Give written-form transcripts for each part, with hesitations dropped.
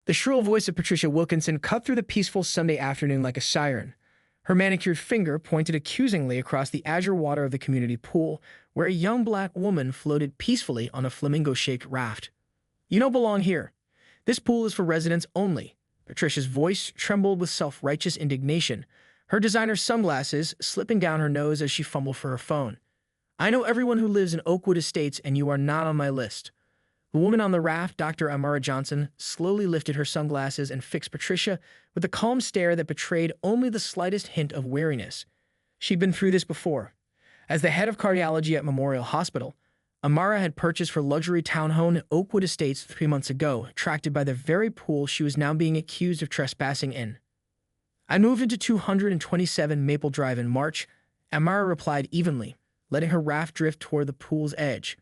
The shrill voice of Patricia Wilkinson cut through the peaceful Sunday afternoon like a siren. Her manicured finger pointed accusingly across the azure water of the community pool, where a young black woman floated peacefully on a flamingo-shaped raft. "You don't belong here. This pool is for residents only." Patricia's voice trembled with self-righteous indignation, her designer sunglasses slipping down her nose as she fumbled for her phone. "I know everyone who lives in Oakwood Estates, and you are not on my list." The woman on the raft, Dr. Amara Johnson, slowly lifted her sunglasses and fixed Patricia with a calm stare that betrayed only the slightest hint of weariness. She'd been through this before. As the head of cardiology at Memorial Hospital, Amara had purchased her luxury townhome in Oakwood Estates 3 months ago, attracted by the very pool she was now being accused of trespassing in. "I moved into 227 Maple Drive in March," Amara replied evenly, letting her raft drift toward the pool's edge.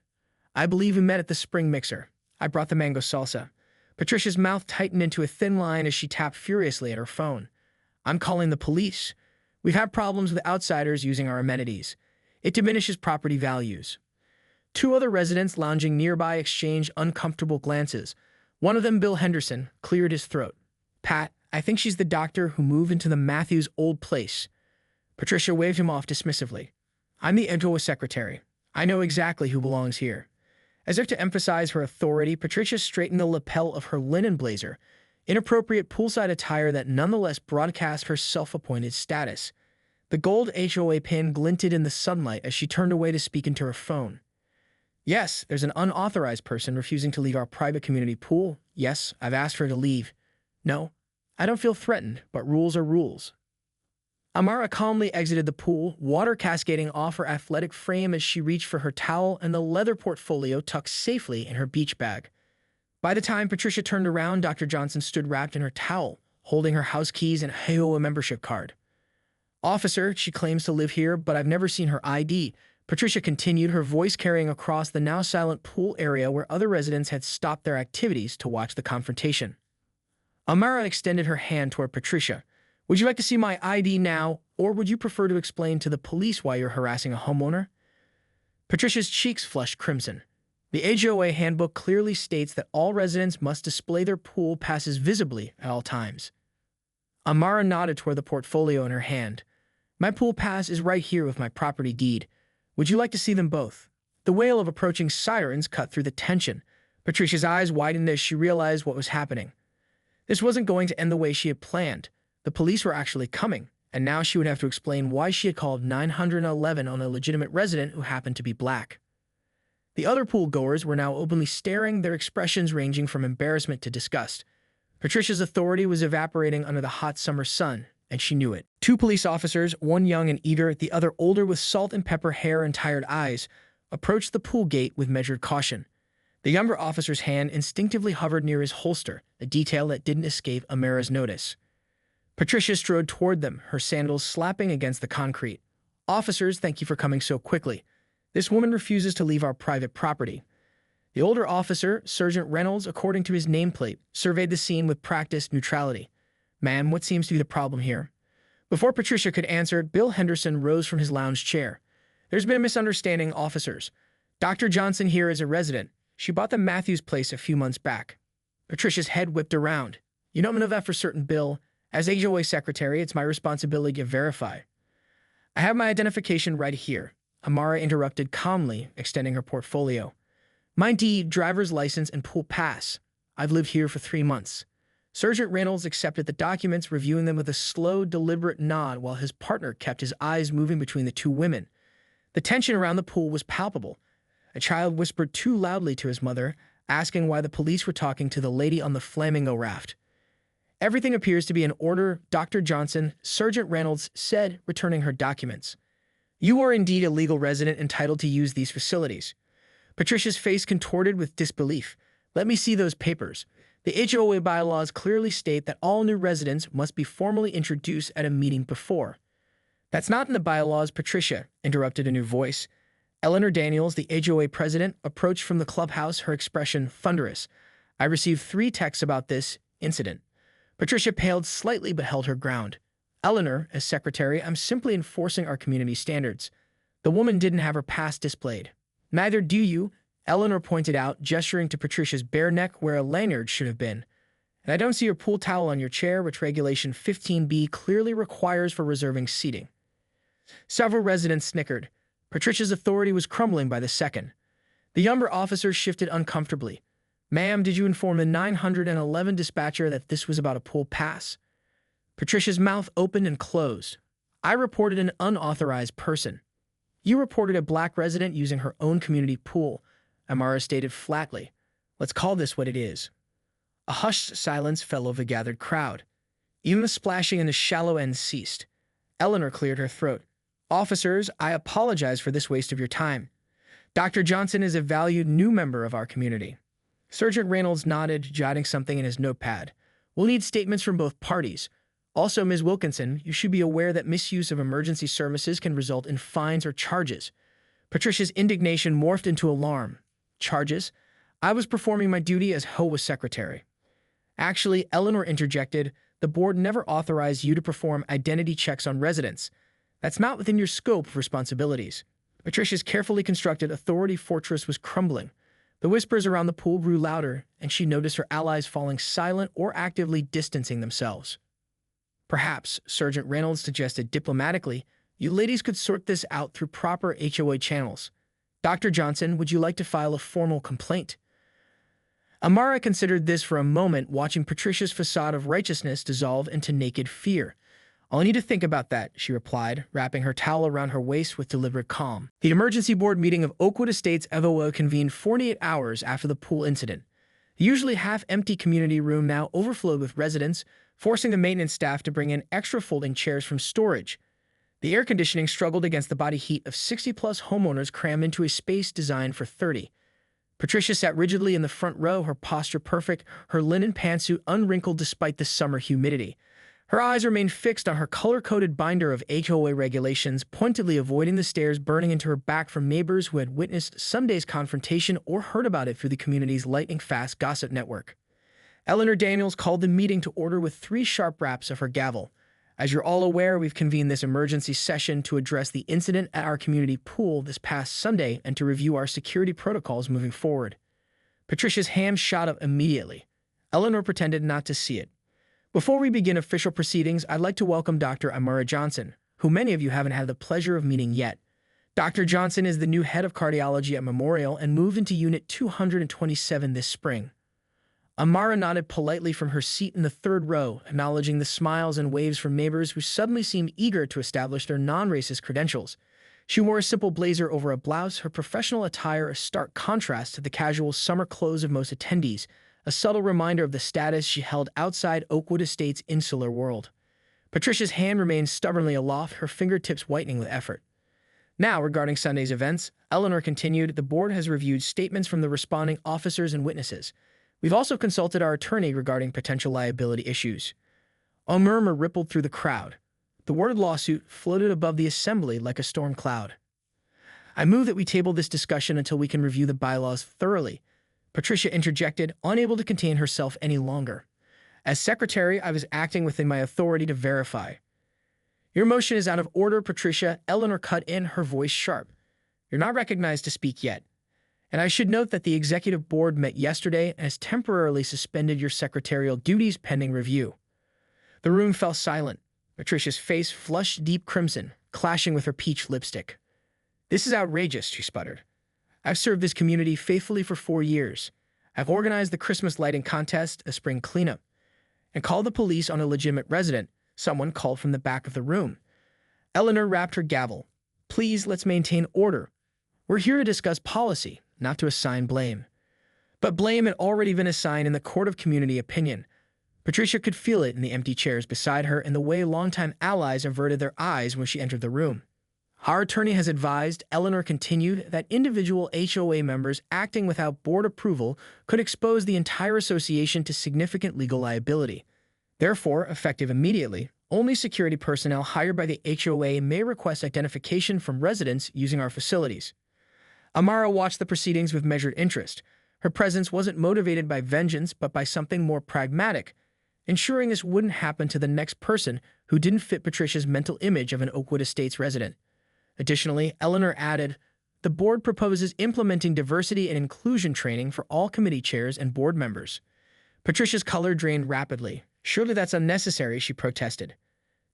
"I believe we met at the spring mixer. I brought the mango salsa." Patricia's mouth tightened into a thin line as she tapped furiously at her phone. "I'm calling the police. We've had problems with outsiders using our amenities. It diminishes property values." Two other residents lounging nearby exchanged uncomfortable glances. One of them, Bill Henderson, cleared his throat. "Pat, I think she's the doctor who moved into the Matthews old place." Patricia waved him off dismissively. "I'm the HOA secretary. I know exactly who belongs here." As if to emphasize her authority, Patricia straightened the lapel of her linen blazer, inappropriate poolside attire that nonetheless broadcast her self-appointed status. The gold HOA pin glinted in the sunlight as she turned away to speak into her phone. "Yes, there's an unauthorized person refusing to leave our private community pool. Yes, I've asked her to leave. No, I don't feel threatened, but rules are rules." Amara calmly exited the pool, water cascading off her athletic frame as she reached for her towel and the leather portfolio tucked safely in her beach bag. By the time Patricia turned around, Dr. Johnson stood wrapped in her towel, holding her house keys and HOA membership card. "Officer, she claims to live here, but I've never seen her ID," Patricia continued, her voice carrying across the now silent pool area where other residents had stopped their activities to watch the confrontation. Amara extended her hand toward Patricia. "Would you like to see my ID now, or would you prefer to explain to the police why you're harassing a homeowner?" Patricia's cheeks flushed crimson. The HOA handbook clearly states that all residents must display their pool passes visibly at all times. Amara nodded toward the portfolio in her hand. "My pool pass is right here with my property deed. Would you like to see them both?" The wail of approaching sirens cut through the tension. Patricia's eyes widened as she realized what was happening. This wasn't going to end the way she had planned. The police were actually coming, and now she would have to explain why she had called 911 on a legitimate resident who happened to be black. The other pool-goers were now openly staring, their expressions ranging from embarrassment to disgust. Patricia's authority was evaporating under the hot summer sun, and she knew it. Two police officers, one young and eager, the other older with salt and pepper hair and tired eyes, approached the pool gate with measured caution. The younger officer's hand instinctively hovered near his holster, a detail that didn't escape Amara's notice. Patricia strode toward them, her sandals slapping against the concrete. "Officers, thank you for coming so quickly. This woman refuses to leave our private property." The older officer, Sergeant Reynolds, according to his nameplate, surveyed the scene with practiced neutrality. "Ma'am, what seems to be the problem here?" Before Patricia could answer, Bill Henderson rose from his lounge chair. "There's been a misunderstanding, officers. Dr. Johnson here is a resident. She bought the Matthews place a few months back." Patricia's head whipped around. "You don't know that for certain, Bill. As HOA secretary, it's my responsibility to verify." "I have my identification right here," Amara interrupted calmly, extending her portfolio. "My deed, driver's license, and pool pass. I've lived here for 3 months." Sergeant Reynolds accepted the documents, reviewing them with a slow, deliberate nod while his partner kept his eyes moving between the two women. The tension around the pool was palpable. A child whispered too loudly to his mother, asking why the police were talking to the lady on the flamingo raft. "Everything appears to be in order, Dr. Johnson," Sergeant Reynolds said, returning her documents. "You are indeed a legal resident entitled to use these facilities." Patricia's face contorted with disbelief. "Let me see those papers. The HOA bylaws clearly state that all new residents must be formally introduced at a meeting before." "That's not in the bylaws, Patricia," interrupted a new voice. Eleanor Daniels, the HOA president, approached from the clubhouse, her expression thunderous. "I received 3 texts about this incident." Patricia paled slightly but held her ground. "Eleanor, as secretary, I'm simply enforcing our community standards. The woman didn't have her pass displayed." "Neither do you," Eleanor pointed out, gesturing to Patricia's bare neck where a lanyard should have been. And I don't see your pool towel on your chair, which Regulation 15B clearly requires for reserving seating. Several residents snickered. Patricia's authority was crumbling by the second. The younger officer shifted uncomfortably. Ma'am, did you inform the 911 dispatcher that this was about a pool pass? Patricia's mouth opened and closed. I reported an unauthorized person. You reported a black resident using her own community pool, Amara stated flatly. Let's call this what it is. A hushed silence fell over the gathered crowd. Even the splashing in the shallow end ceased. Eleanor cleared her throat. Officers, I apologize for this waste of your time. Dr. Johnson is a valued new member of our community. Sergeant Reynolds nodded, jotting something in his notepad. We'll need statements from both parties. Also, Ms. Wilkinson, you should be aware that misuse of emergency services can result in fines or charges. Patricia's indignation morphed into alarm. Charges? I was performing my duty as HOA secretary. Actually, Eleanor interjected, the board never authorized you to perform identity checks on residents. That's not within your scope of responsibilities. Patricia's carefully constructed authority fortress was crumbling. The whispers around the pool grew louder, and she noticed her allies falling silent or actively distancing themselves. Perhaps, Sergeant Reynolds suggested diplomatically, you ladies could sort this out through proper HOA channels. Dr. Johnson, would you like to file a formal complaint? Amara considered this for a moment, watching Patricia's facade of righteousness dissolve into naked fear. I'll need to think about that, she replied, wrapping her towel around her waist with deliberate calm. The emergency board meeting of Oakwood Estates FOO convened 48 hours after the pool incident. The usually half-empty community room now overflowed with residents, forcing the maintenance staff to bring in extra folding chairs from storage. The air conditioning struggled against the body heat of 60-plus homeowners crammed into a space designed for 30. Patricia sat rigidly in the front row, her posture perfect, her linen pantsuit unwrinkled despite the summer humidity. Her eyes remained fixed on her color-coded binder of HOA regulations, pointedly avoiding the stares burning into her back from neighbors who had witnessed Sunday's confrontation or heard about it through the community's lightning-fast gossip network. Eleanor Daniels called the meeting to order with 3 sharp raps of her gavel. As you're all aware, we've convened this emergency session to address the incident at our community pool this past Sunday and to review our security protocols moving forward. Patricia's hand shot up immediately. Eleanor pretended not to see it. Before we begin official proceedings, I'd like to welcome Dr. Amara Johnson, who many of you haven't had the pleasure of meeting yet. Dr. Johnson is the new head of cardiology at Memorial and moved into Unit 227 this spring. Amara nodded politely from her seat in the third row, acknowledging the smiles and waves from neighbors who suddenly seemed eager to establish their non-racist credentials. She wore a simple blazer over a blouse, her professional attire a stark contrast to the casual summer clothes of most attendees, a subtle reminder of the status she held outside Oakwood Estates' insular world. Patricia's hand remained stubbornly aloft, her fingertips whitening with effort. Now, regarding Sunday's events, Eleanor continued, the board has reviewed statements from the responding officers and witnesses. We've also consulted our attorney regarding potential liability issues. A murmur rippled through the crowd. The word lawsuit floated above the assembly like a storm cloud. I move that we table this discussion until we can review the bylaws thoroughly. Patricia interjected, unable to contain herself any longer. As secretary, I was acting within my authority to verify. Your motion is out of order, Patricia, Eleanor cut in, her voice sharp. You're not recognized to speak yet. And I should note that the executive board met yesterday and has temporarily suspended your secretarial duties pending review. The room fell silent. Patricia's face flushed deep crimson, clashing with her peach lipstick. This is outrageous, she sputtered. I've served this community faithfully for 4 years. I've organized the Christmas lighting contest, a spring cleanup, and called the police on a legitimate resident, someone called from the back of the room. Eleanor rapped her gavel. Please, let's maintain order. We're here to discuss policy, not to assign blame. But blame had already been assigned in the court of community opinion. Patricia could feel it in the empty chairs beside her and the way longtime allies averted their eyes when she entered the room. Our attorney has advised, Eleanor continued, that individual HOA members acting without board approval could expose the entire association to significant legal liability. Therefore, effective immediately, only security personnel hired by the HOA may request identification from residents using our facilities. Amara watched the proceedings with measured interest. Her presence wasn't motivated by vengeance, but by something more pragmatic, ensuring this wouldn't happen to the next person who didn't fit Patricia's mental image of an Oakwood Estates resident. Additionally, Eleanor added, the board proposes implementing diversity and inclusion training for all committee chairs and board members. Patricia's color drained rapidly. Surely that's unnecessary, she protested.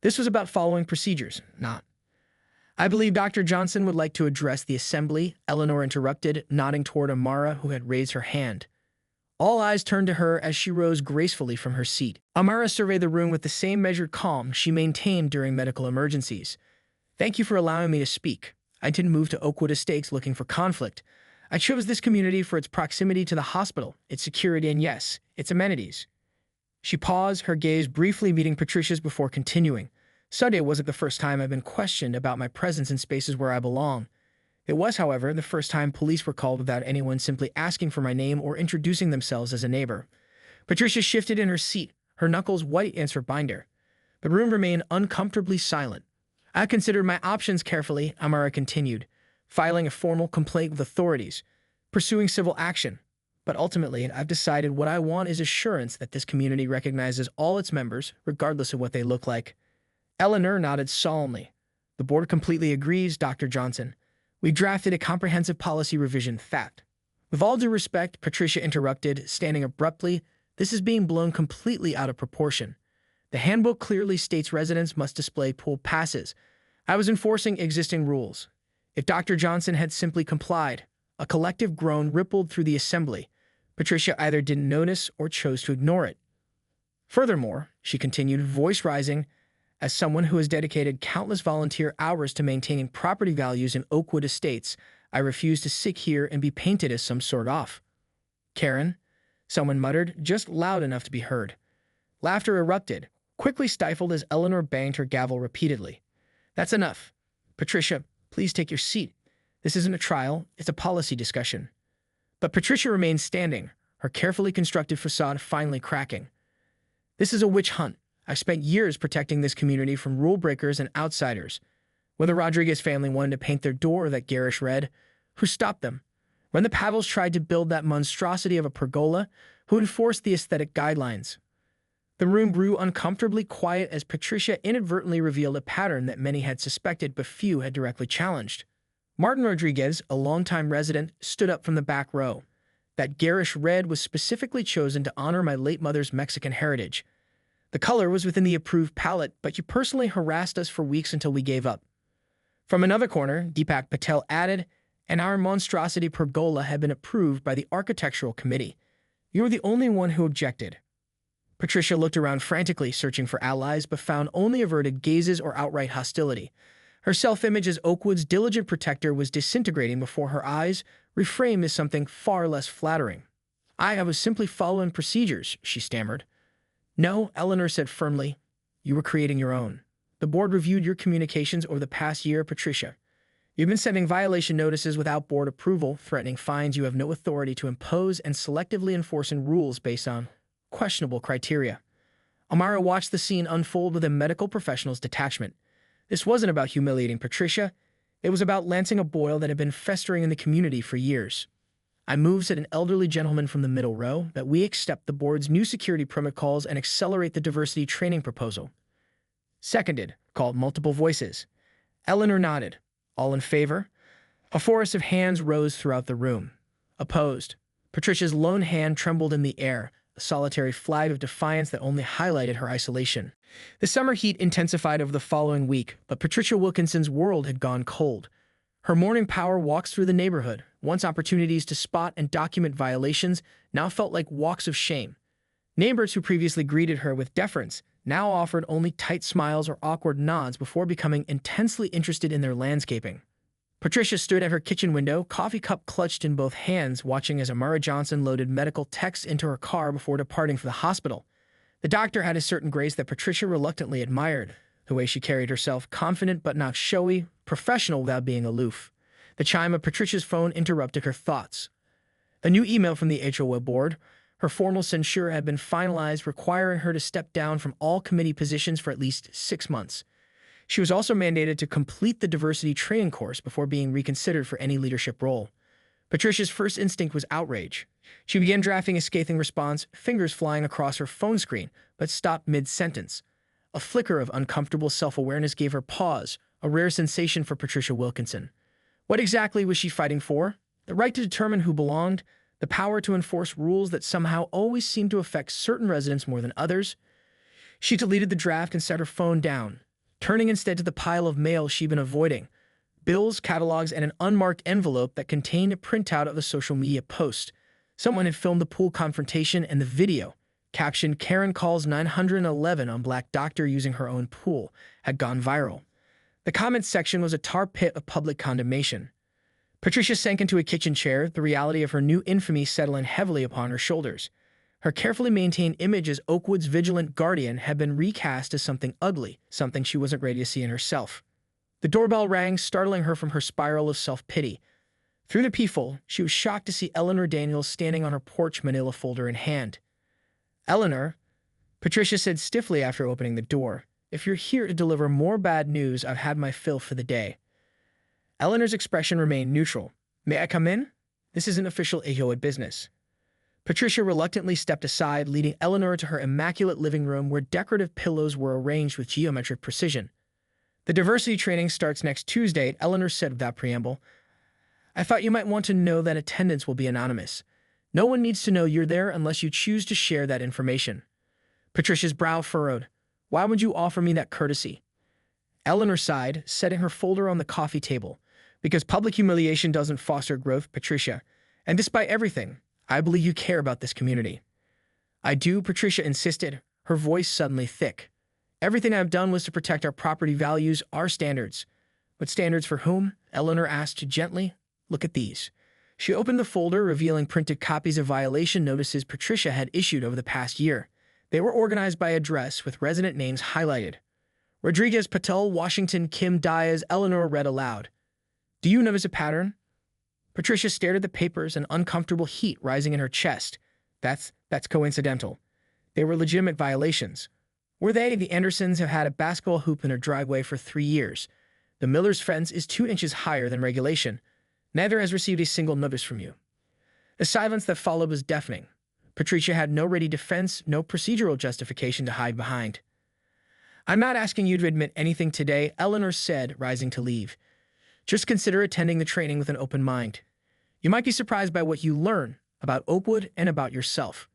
This was about following procedures, not. I believe Dr. Johnson would like to address the assembly, Eleanor interrupted, nodding toward Amara, who had raised her hand. All eyes turned to her as she rose gracefully from her seat. Amara surveyed the room with the same measured calm she maintained during medical emergencies. Thank you for allowing me to speak. I didn't move to Oakwood Estates looking for conflict. I chose this community for its proximity to the hospital, its security, and yes, its amenities. She paused, her gaze briefly meeting Patricia's before continuing. Sunday wasn't the first time I've been questioned about my presence in spaces where I belong. It was, however, the first time police were called without anyone simply asking for my name or introducing themselves as a neighbor. Patricia shifted in her seat, her knuckles white against her binder. The room remained uncomfortably silent. I considered my options carefully, Amara continued, filing a formal complaint with authorities, pursuing civil action. But ultimately, I've decided what I want is assurance that this community recognizes all its members, regardless of what they look like. Eleanor nodded solemnly. The board completely agrees, Dr. Johnson. We drafted a comprehensive policy revision, fact. With all due respect, Patricia interrupted, standing abruptly. This is being blown completely out of proportion. The handbook clearly states residents must display pool passes. I was enforcing existing rules. If Dr. Johnson had simply complied, a collective groan rippled through the assembly. Patricia either didn't notice or chose to ignore it. Furthermore, she continued, voice rising, as someone who has dedicated countless volunteer hours to maintaining property values in Oakwood Estates, I refuse to sit here and be painted as some sort of. Karen, someone muttered, just loud enough to be heard. Laughter erupted, quickly stifled as Eleanor banged her gavel repeatedly. That's enough. Patricia, please take your seat. This isn't a trial, it's a policy discussion. But Patricia remained standing, her carefully constructed facade finally cracking. This is a witch hunt. I've spent years protecting this community from rule breakers and outsiders. Whether Rodriguez family wanted to paint their door that garish red, who stopped them? When the Pavels tried to build that monstrosity of a pergola, who enforced the aesthetic guidelines? The room grew uncomfortably quiet as Patricia inadvertently revealed a pattern that many had suspected but few had directly challenged. Martin Rodriguez, a longtime resident, stood up from the back row. That garish red was specifically chosen to honor my late mother's Mexican heritage. The color was within the approved palette, but you personally harassed us for weeks until we gave up. From another corner, Deepak Patel added, and our monstrosity pergola had been approved by the architectural committee. You were the only one who objected. Patricia looked around frantically, searching for allies, but found only averted gazes or outright hostility. Her self-image as Oakwood's diligent protector was disintegrating before her eyes, reframed as something far less flattering. I was simply following procedures, she stammered. No, Eleanor said firmly. You were creating your own. The board reviewed your communications over the past year, Patricia. You've been sending violation notices without board approval, threatening fines you have no authority to impose, and selectively enforcing rules based on questionable criteria. Amara watched the scene unfold with a medical professional's detachment. This wasn't about humiliating Patricia. It was about lancing a boil that had been festering in the community for years. I moved, said an elderly gentleman from the middle row, that we accept the board's new security protocols and accelerate the diversity training proposal. Seconded, called multiple voices. Eleanor nodded. All in favor? A forest of hands rose throughout the room. Opposed. Patricia's lone hand trembled in the air, a solitary flag of defiance that only highlighted her isolation. The summer heat intensified over the following week, but Patricia Wilkinson's world had gone cold. Her morning power walks through the neighborhood, once opportunities to spot and document violations, now felt like walks of shame. Neighbors who previously greeted her with deference now offered only tight smiles or awkward nods before becoming intensely interested in their landscaping. Patricia stood at her kitchen window, coffee cup clutched in both hands, watching as Amara Johnson loaded medical texts into her car before departing for the hospital. The doctor had a certain grace that Patricia reluctantly admired, the way she carried herself, confident but not showy, professional without being aloof. The chime of Patricia's phone interrupted her thoughts. A new email from the HOA board. Her formal censure had been finalized, requiring her to step down from all committee positions for at least 6 months. She was also mandated to complete the diversity training course before being reconsidered for any leadership role. Patricia's first instinct was outrage. She began drafting a scathing response, fingers flying across her phone screen, but stopped mid-sentence. A flicker of uncomfortable self-awareness gave her pause, a rare sensation for Patricia Wilkinson. What exactly was she fighting for? The right to determine who belonged? the power to enforce rules that somehow always seem to affect certain residents more than others. She deleted the draft and set her phone down, turning instead to the pile of mail she'd been avoiding: bills, catalogs, and an unmarked envelope that contained a printout of a social media post. Someone had filmed the pool confrontation, and the video, captioned "Karen calls 911 on Black doctor using her own pool," had gone viral. The comments section was a tar pit of public condemnation. Patricia sank into a kitchen chair, the reality of her new infamy settling heavily upon her shoulders. Her carefully maintained image as Oakwood's vigilant guardian had been recast as something ugly, something she wasn't ready to see in herself. The doorbell rang, startling her from her spiral of self-pity. Through the peephole, she was shocked to see Eleanor Daniels standing on her porch, manila folder in hand. "Eleanor," Patricia said stiffly after opening the door, "if you're here to deliver more bad news, I've had my fill for the day." Eleanor's expression remained neutral. "May I come in? This is an official AOA business." Patricia reluctantly stepped aside, leading Eleanor to her immaculate living room where decorative pillows were arranged with geometric precision. "The diversity training starts next Tuesday," Eleanor said without preamble. "I thought you might want to know that attendance will be anonymous. No one needs to know you're there unless you choose to share that information." Patricia's brow furrowed. "Why would you offer me that courtesy?" Eleanor sighed, setting her folder on the coffee table. "Because public humiliation doesn't foster growth, Patricia. And despite everything, I believe you care about this community." "I do," Patricia insisted, her voice suddenly thick. "Everything I've done was to protect our property values, our standards." "But standards for whom?" Eleanor asked gently. "Look at these." She opened the folder, revealing printed copies of violation notices Patricia had issued over the past year. They were organized by address, with resident names highlighted. "Rodriguez, Patel, Washington, Kim, Diaz," Eleanor read aloud. "Do you notice a pattern?" Patricia stared at the papers, an uncomfortable heat rising in her chest. That's coincidental. They were legitimate violations. Were they? "The Andersons have had a basketball hoop in their driveway for 3 years. The Miller's fence is 2 inches higher than regulation. Neither has received a single notice from you." The silence that followed was deafening. Patricia had no ready defense, no procedural justification to hide behind. "I'm not asking you to admit anything today," Eleanor said, rising to leave. "Just consider attending the training with an open mind. You might be surprised by what you learn about Oakwood and about yourself."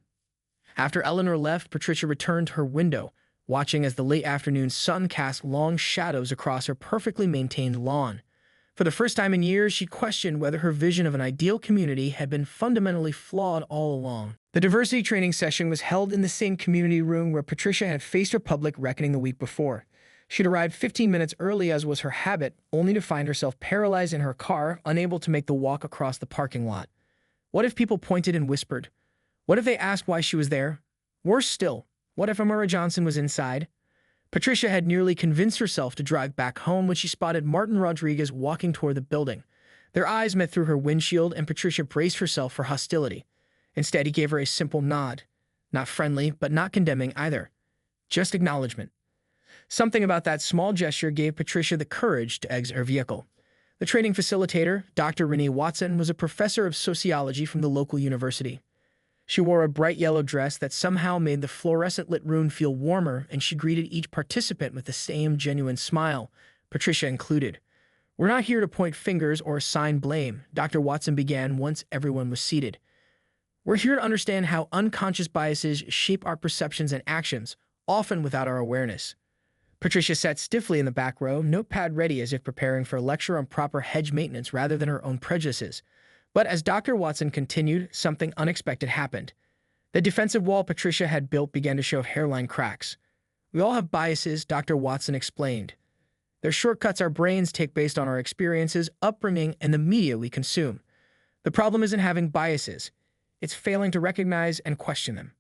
After Eleanor left, Patricia returned to her window, watching as the late afternoon sun cast long shadows across her perfectly maintained lawn. For the first time in years, she questioned whether her vision of an ideal community had been fundamentally flawed all along. The diversity training session was held in the same community room where Patricia had faced her public reckoning the week before. She'd arrived 15 minutes early, as was her habit, only to find herself paralyzed in her car, unable to make the walk across the parking lot. What if people pointed and whispered? What if they asked why she was there? Worse still, what if Amara Johnson was inside? Patricia had nearly convinced herself to drive back home when she spotted Martin Rodriguez walking toward the building. Their eyes met through her windshield, and Patricia braced herself for hostility. Instead, he gave her a simple nod. Not friendly, but not condemning either. Just acknowledgement. Something about that small gesture gave Patricia the courage to exit her vehicle. The training facilitator, Dr. Renee Watson, was a professor of sociology from the local university. She wore a bright yellow dress that somehow made the fluorescent-lit room feel warmer, and she greeted each participant with the same genuine smile, Patricia included. "We're not here to point fingers or assign blame," Dr. Watson began once everyone was seated. "We're here to understand how unconscious biases shape our perceptions and actions, often without our awareness." Patricia sat stiffly in the back row, notepad ready as if preparing for a lecture on proper hedge maintenance rather than her own prejudices. But as Dr. Watson continued, something unexpected happened. The defensive wall Patricia had built began to show hairline cracks. "We all have biases," Dr. Watson explained. "They're shortcuts our brains take based on our experiences, upbringing, and the media we consume. The problem isn't having biases. It's failing to recognize and question them."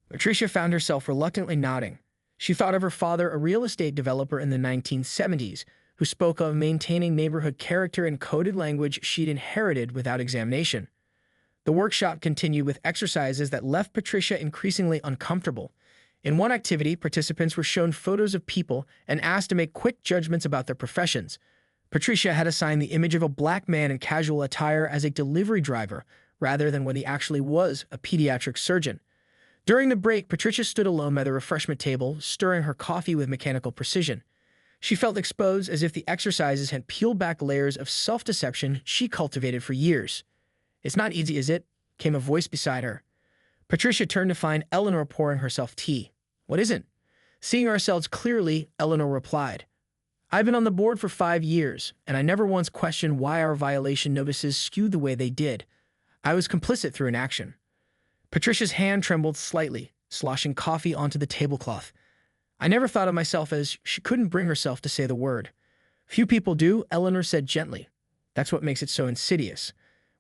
Patricia found herself reluctantly nodding. She thought of her father, a real estate developer in the 1970s, who spoke of maintaining neighborhood character in coded language she'd inherited without examination. The workshop continued with exercises that left Patricia increasingly uncomfortable. In one activity, participants were shown photos of people and asked to make quick judgments about their professions. Patricia had assigned the image of a black man in casual attire as a delivery driver, rather than what he actually was, a pediatric surgeon. During the break, Patricia stood alone by the refreshment table, stirring her coffee with mechanical precision. She felt exposed, as if the exercises had peeled back layers of self-deception she cultivated for years. "It's not easy, is it?" came a voice beside her. Patricia turned to find Eleanor pouring herself tea. What isn't? Seeing ourselves clearly, Eleanor replied, I've been on the board for 5 years, and I never once questioned why our violation notices skewed the way they did. I was complicit through inaction. Patricia's hand trembled slightly, sloshing coffee onto the tablecloth. I never thought of myself as she couldn't bring herself to say the word. Few people do, Eleanor said gently. That's what makes it so insidious.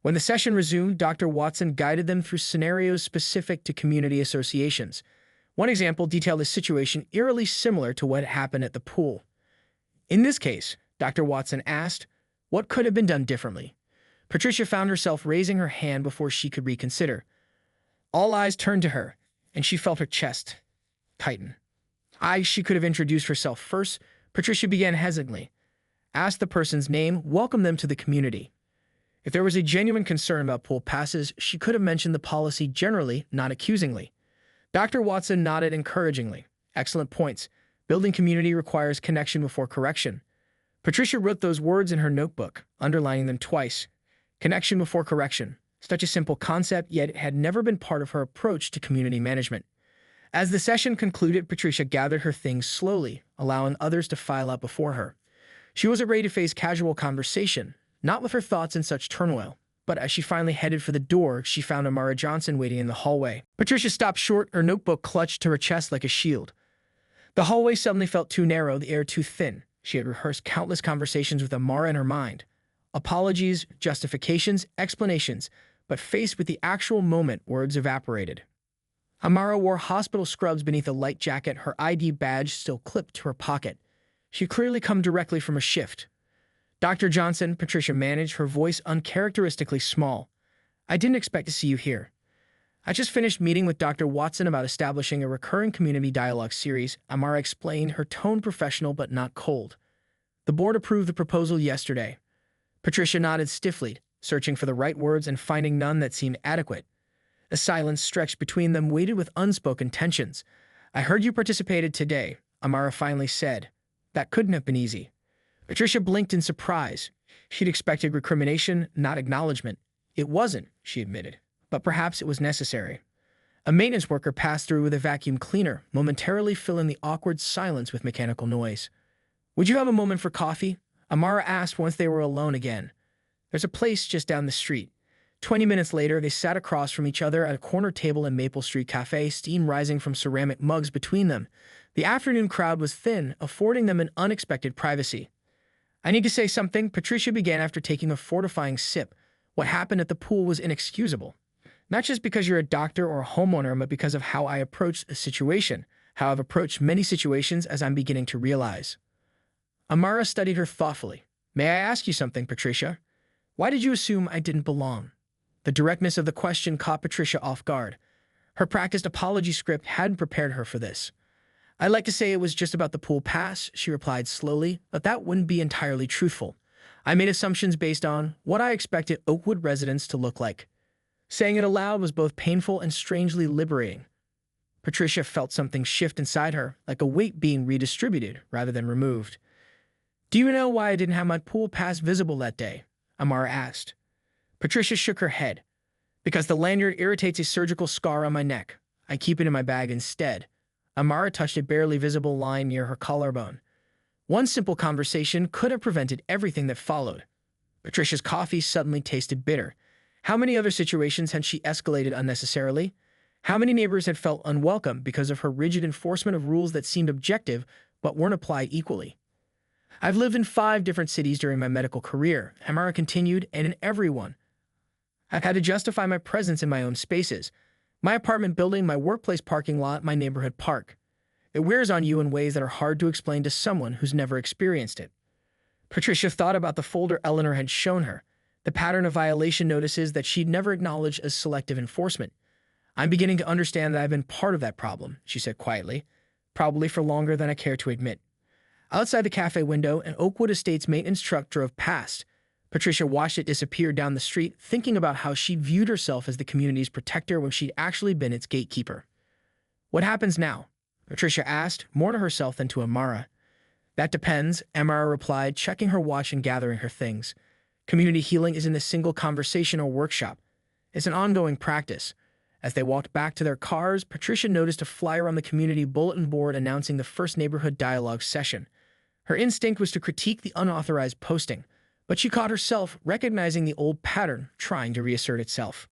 When the session resumed, Dr. Watson guided them through scenarios specific to community associations. One example detailed a situation eerily similar to what happened at the pool. In this case, Dr. Watson asked, what could have been done differently? Patricia found herself raising her hand before she could reconsider. All eyes turned to her, and she felt her chest tighten. She could have introduced herself first. Patricia began hesitantly. Asked the person's name, welcomed them to the community. If there was a genuine concern about pool passes, she could have mentioned the policy generally, not accusingly. Dr. Watson nodded encouragingly. Excellent points. Building community requires connection before correction. Patricia wrote those words in her notebook, underlining them twice. Connection before correction. Such a simple concept, yet it had never been part of her approach to community management. As the session concluded, Patricia gathered her things slowly, allowing others to file out before her. She wasn't ready to face casual conversation, not with her thoughts in such turmoil. But as she finally headed for the door, she found Amara Johnson waiting in the hallway. Patricia stopped short, her notebook clutched to her chest like a shield. The hallway suddenly felt too narrow, the air too thin. She had rehearsed countless conversations with Amara in her mind. Apologies, justifications, explanations, but faced with the actual moment, words evaporated. Amara wore hospital scrubs beneath a light jacket, her ID badge still clipped to her pocket. She had clearly come directly from a shift. Dr. Johnson, Patricia managed, her voice uncharacteristically small. I didn't expect to see you here. I just finished meeting with Dr. Watson about establishing a recurring community dialogue series, Amara explained, her tone professional but not cold. The board approved the proposal yesterday. Patricia nodded stiffly, searching for the right words and finding none that seemed adequate. A silence stretched between them, weighted with unspoken tensions. I heard you participated today, Amara finally said. That couldn't have been easy. Patricia blinked in surprise. She'd expected recrimination, not acknowledgement. It wasn't, she admitted, but perhaps it was necessary. A maintenance worker passed through with a vacuum cleaner, momentarily filling the awkward silence with mechanical noise. Would you have a moment for coffee? Amara asked once they were alone again. There's a place just down the street. 20 minutes later, they sat across from each other at a corner table in Maple Street Cafe, steam rising from ceramic mugs between them. The afternoon crowd was thin, affording them an unexpected privacy. I need to say something, Patricia began after taking a fortifying sip. What happened at the pool was inexcusable. Not just because you're a doctor or a homeowner, but because of how I approached the situation, how I've approached many situations as I'm beginning to realize. Amara studied her thoughtfully. May I ask you something, Patricia? Why did you assume I didn't belong? The directness of the question caught Patricia off guard. Her practiced apology script hadn't prepared her for this. I'd like to say it was just about the pool pass, she replied slowly, but that wouldn't be entirely truthful. I made assumptions based on what I expected Oakwood residents to look like. Saying it aloud was both painful and strangely liberating. Patricia felt something shift inside her, like a weight being redistributed rather than removed. Do you know why I didn't have my pool pass visible that day? Amara asked. Patricia shook her head. Because the lanyard irritates a surgical scar on my neck. I keep it in my bag instead. Amara touched a barely visible line near her collarbone. One simple conversation could have prevented everything that followed. Patricia's coffee suddenly tasted bitter. How many other situations had she escalated unnecessarily? How many neighbors had felt unwelcome because of her rigid enforcement of rules that seemed objective but weren't applied equally? I've lived in 5 different cities during my medical career, Amara continued, and in every one. I've had to justify my presence in my own spaces. My apartment building, my workplace parking lot, my neighborhood park. It wears on you in ways that are hard to explain to someone who's never experienced it. Patricia thought about the folder Eleanor had shown her, the pattern of violation notices that she'd never acknowledged as selective enforcement. I'm beginning to understand that I've been part of that problem, she said quietly, probably for longer than I care to admit. Outside the cafe window, an Oakwood Estates maintenance truck drove past. Patricia watched it disappear down the street, thinking about how she viewed herself as the community's protector when she'd actually been its gatekeeper. What happens now? Patricia asked, more to herself than to Amara. That depends, Amara replied, checking her watch and gathering her things. Community healing isn't a single conversation or workshop. is an ongoing practice. As they walked back to their cars, Patricia noticed a flyer on the community bulletin board announcing the first neighborhood dialogue session. Her instinct was to critique the unauthorized posting, but she caught herself recognizing the old pattern trying to reassert itself.